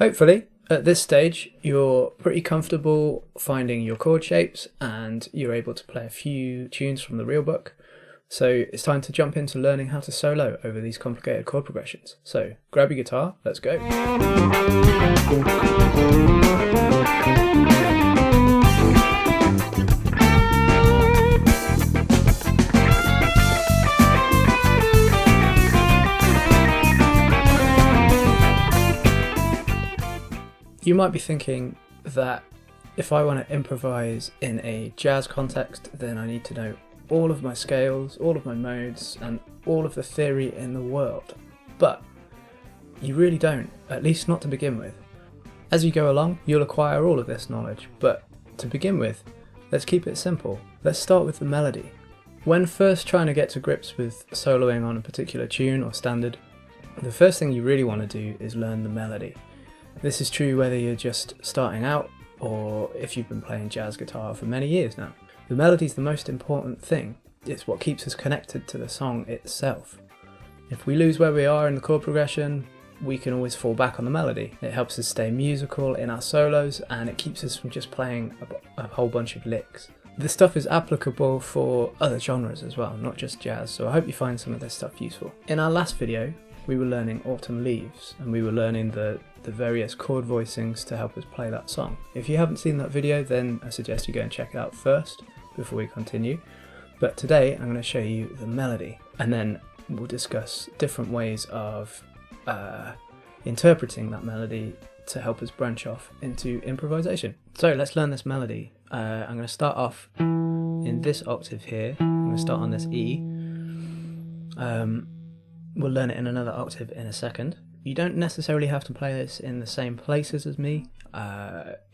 Hopefully, at this stage, you're pretty comfortable finding your chord shapes and you're able to play a few tunes from the real book. So it's time to jump into learning how to solo over these complicated chord progressions. So grab your guitar, let's go. You might be thinking that if I want to improvise in a jazz context, then I need to know all of my scales, all of my modes, and all of the theory in the world. But you really don't, at least not to begin with. As you go along, you'll acquire all of this knowledge, but to begin with, let's keep it simple. Let's start with the melody. When first trying to get to grips with soloing on a particular tune or standard, the first thing you really want to do is learn the melody. This is true whether you're just starting out or if you've been playing jazz guitar for many years now. The melody is the most important thing. It's what keeps us connected to the song itself. If we lose where we are in the chord progression, we can always fall back on the melody. It helps us stay musical in our solos and it keeps us from just playing a whole bunch of licks. This stuff is applicable for other genres as well, not just jazz, so I hope you find some of this stuff useful. In our last video, we were learning Autumn Leaves and we were learning the various chord voicings to help us play that song. If you haven't seen that video, then I suggest you go and check it out first before we continue. But today I'm going to show you the melody and then we'll discuss different ways of interpreting that melody to help us branch off into improvisation. So let's learn this melody. I'm going to start off in this octave here. I'm going to start on this E. We'll learn it in another octave in a second. You don't necessarily have to play this in the same places as me.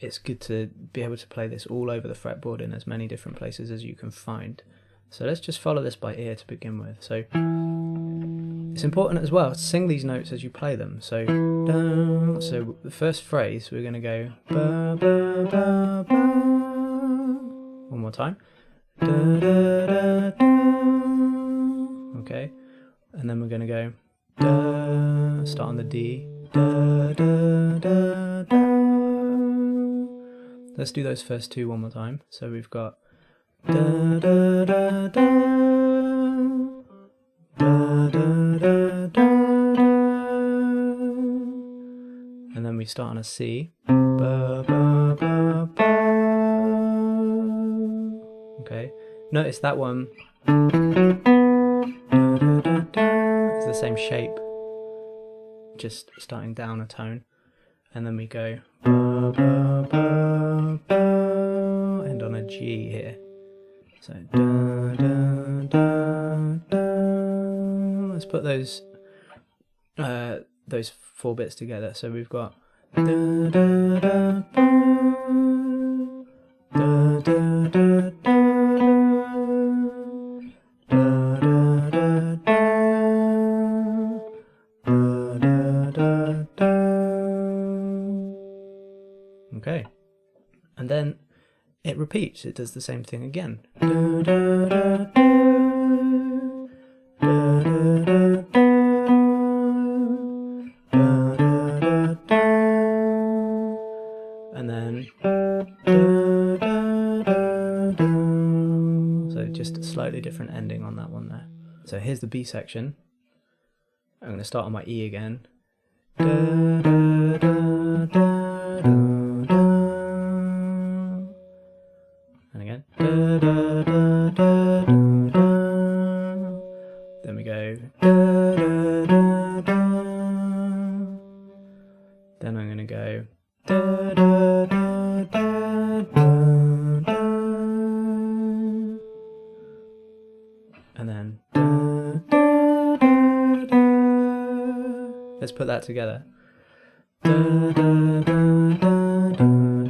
It's good to be able to play this all over the fretboard in as many different places as you can find. So let's just follow this by ear to begin with. So it's important as well to sing these notes as you play them. So the first phrase we're going to go ba, ba, ba, ba. One more time. Da, da, da, da. Okay. And then we're going to go da, start on the D, da, da, da, da. Let's do those first two one more time. So we've got da, da, da, da, da, da, da, da, and then we start on a C, ba, ba, ba, ba. Okay, notice that one. It's the same shape, just starting down a tone, and then we go ba, ba, ba, ba, end on a G here. So da, da, da, da. Let's put those four bits together. So we've got da, da, da, ba, da, da, da, da. Okay, and then it repeats, it does the same thing again. Da, da, da, da, da, da, da, da, da, da, and then da, da, da, da. So just a slightly different ending on that one there. So here's the B section. I'm going to start on my E again. Da, da, da, da, da. And again. Da, da, da, da, da. Then we go. Da, da, da, da. Then I'm going to go. Da, da, da, da, da, da. And then. Da, da, da, da. Let's put that together. Da, da, da, da, da, da.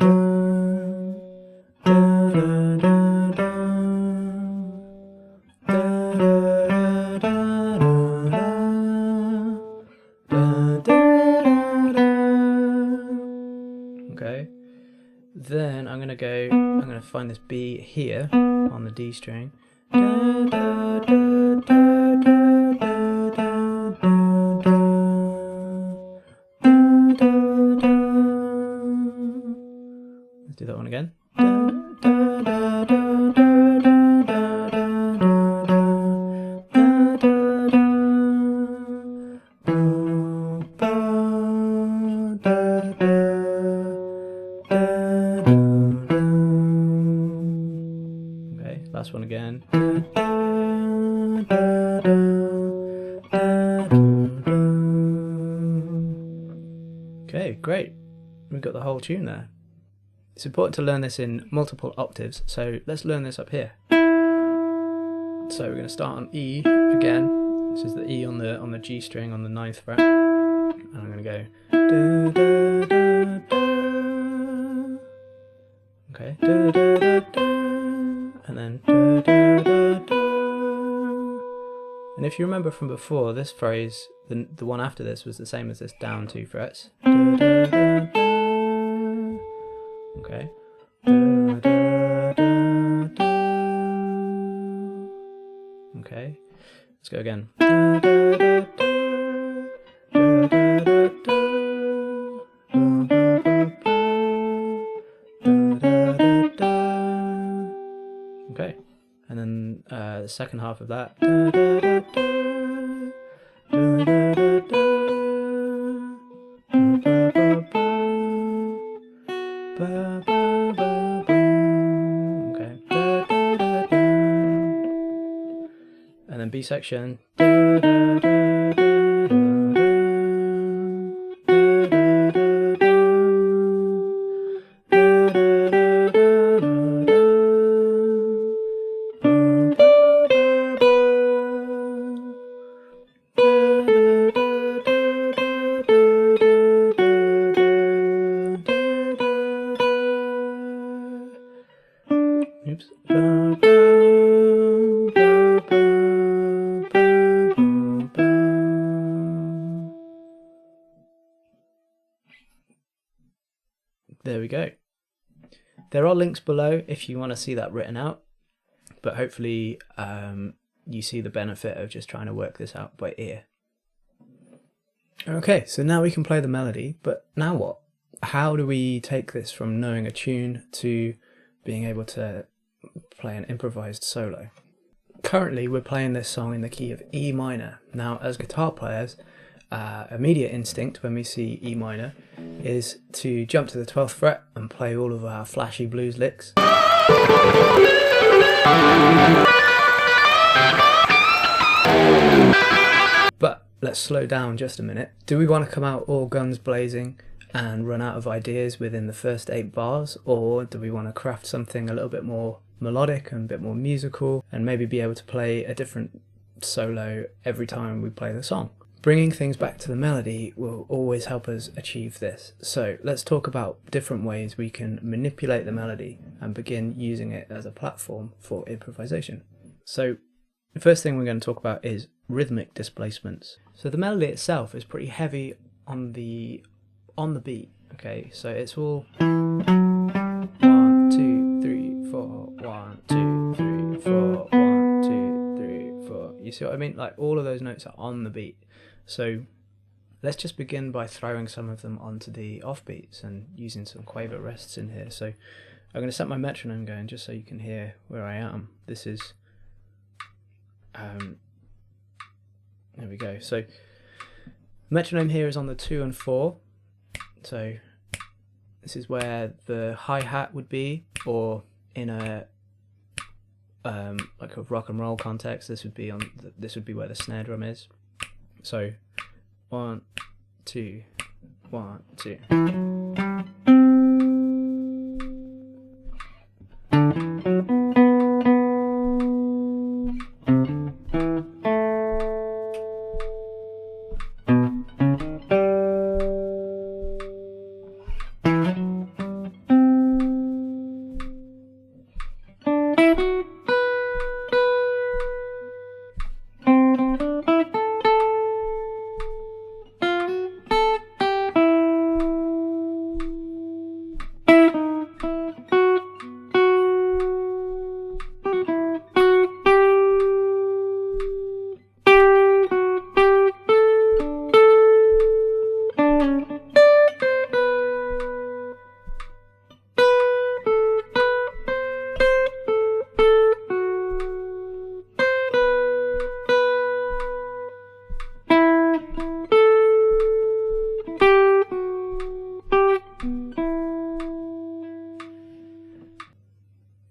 Okay, then I'm going to find this B here on the D string. again. Okay, last one again. Okay, great. We've got the whole tune there. It's important to learn this in multiple octaves, so let's learn this up here. So we're going to start on E again. This is the E on the G string on the 9th fret, and I'm going to go da, da, da, da. Okay, da, da, da, da. And then da, da, da, da. And if you remember from before, this phrase, the one after this, was the same as this down 2 frets. Da, da, da, da. Okay. Da, da, da, da. Okay. Let's go again. Da, da, da, da. Da, da, da, da. Ba, ba, ba, ba. Da, da, da, da. Okay. And then the second half of that. Da, da, da, da. Da, da, da, da. Ba, ba, ba. Ba, ba, ba, ba. Okay. Da, da, da, da. And then B section. Da, da, da, da, da. Oops. There we go. There are links below if you want to see that written out, but hopefully you see the benefit of just trying to work this out by ear. Okay, so now we can play the melody, but now what? How do we take this from knowing a tune to being able to play an improvised solo? Currently we're playing this song in the key of E minor. Now as guitar players, immediate instinct when we see E minor is to jump to the 12th fret and play all of our flashy blues licks. But let's slow down just a minute. Do we want to come out all guns blazing and run out of ideas within the first 8 bars, or do we want to craft something a little bit more melodic and a bit more musical and maybe be able to play a different solo every time we play the song? Bringing things back to the melody will always help us achieve this. So let's talk about different ways we can manipulate the melody and begin using it as a platform for improvisation. So the first thing we're going to talk about is rhythmic displacements. So the melody itself is pretty heavy on the beat. Okay, so it's all 1, 2, 3, 4, 1, 2, 3, 4, 1, 2, 3, 4. You see what I mean? Like all of those notes are on the beat. So let's just begin by throwing some of them onto the offbeats and using some quaver rests in here. So I'm going to set my metronome going just so you can hear where I am. This is there we go. So metronome here is on the 2 and 4. So this is where the hi-hat would be, or in a like a rock and roll context, this would be on this would be where the snare drum is. So 1, 2, 1, 2.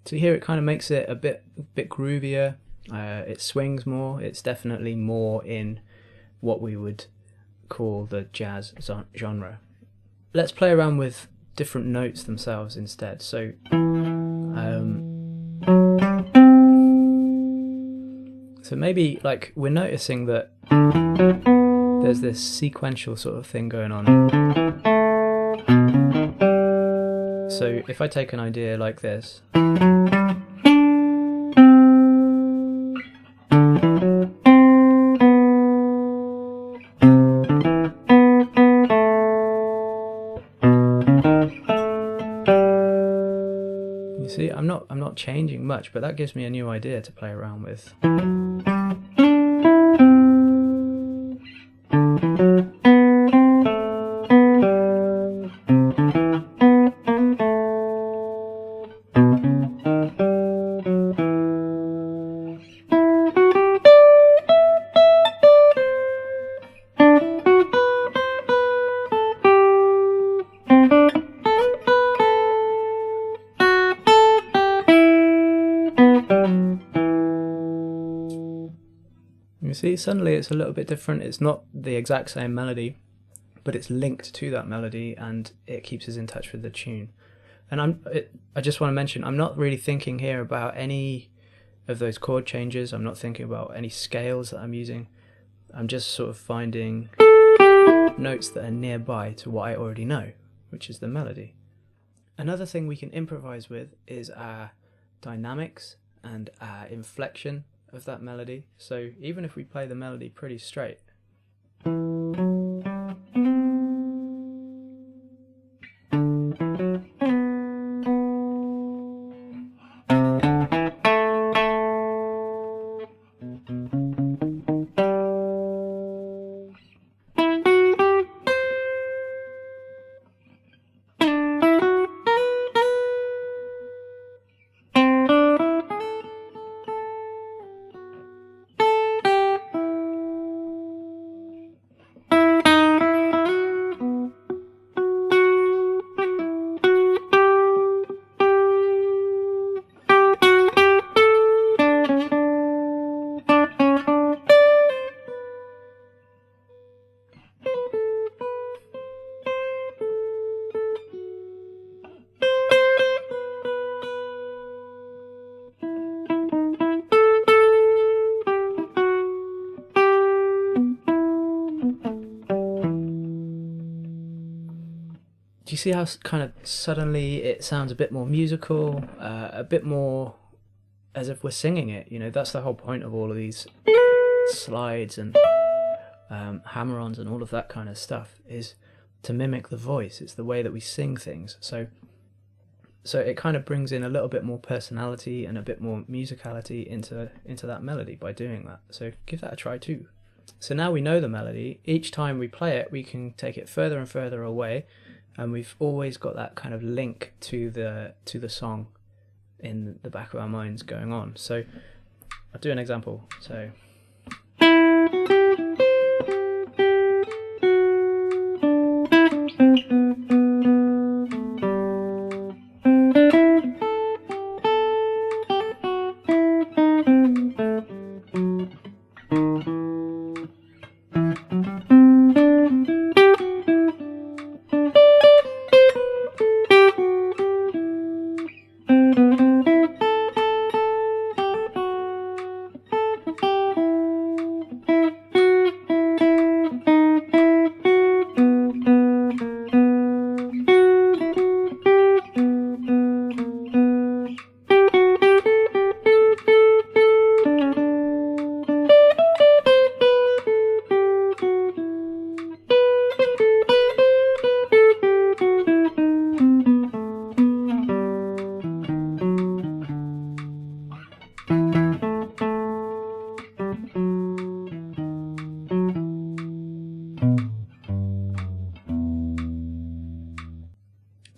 So here it kind of makes it a bit groovier. It swings more. It's definitely more in what we would call the jazz genre. Let's play around with different notes themselves instead. So so maybe like we're noticing that there's this sequential sort of thing going on. So if I take an idea like this, you see, I'm not changing much, but that gives me a new idea to play around with. You see, suddenly it's a little bit different. It's not the exact same melody, but it's linked to that melody and it keeps us in touch with the tune. And I just want to mention, I'm not really thinking here about any of those chord changes. I'm not thinking about any scales that I'm using. I'm just sort of finding notes that are nearby to what I already know, which is the melody. Another thing we can improvise with is our dynamics and our inflection of that melody. So even if we play the melody pretty straight, do you see how kind of suddenly it sounds a bit more musical, a bit more as if we're singing it? You know, that's the whole point of all of these slides and hammer-ons and all of that kind of stuff, is to mimic the voice. It's the way that we sing things. So it kind of brings in a little bit more personality and a bit more musicality into that melody by doing that. So give that a try too. So now we know the melody. Each time we play it, we can take it further and further away, and we've always got that kind of link to the song in the back of our minds going on. So I'll do an example. So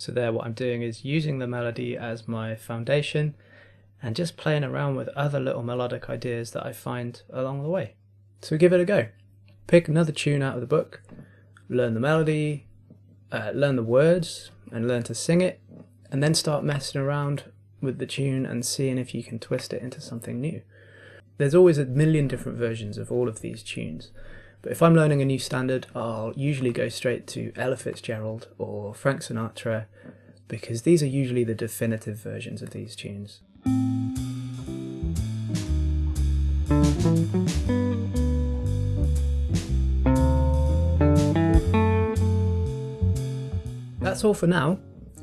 So there, what I'm doing is using the melody as my foundation and just playing around with other little melodic ideas that I find along the way. So give it a go. Pick another tune out of the book, learn the melody, learn the words and learn to sing it, and then start messing around with the tune and seeing if you can twist it into something new. There's always a million different versions of all of these tunes, but if I'm learning a new standard, I'll usually go straight to Ella Fitzgerald or Frank Sinatra, because these are usually the definitive versions of these tunes. That's all for now.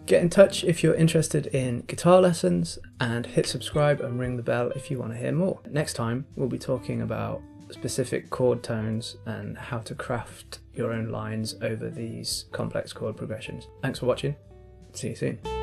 Get in touch if you're interested in guitar lessons, and hit subscribe and ring the bell if you want to hear more. Next time we'll be talking about specific chord tones and how to craft your own lines over these complex chord progressions. Thanks for watching. See you soon.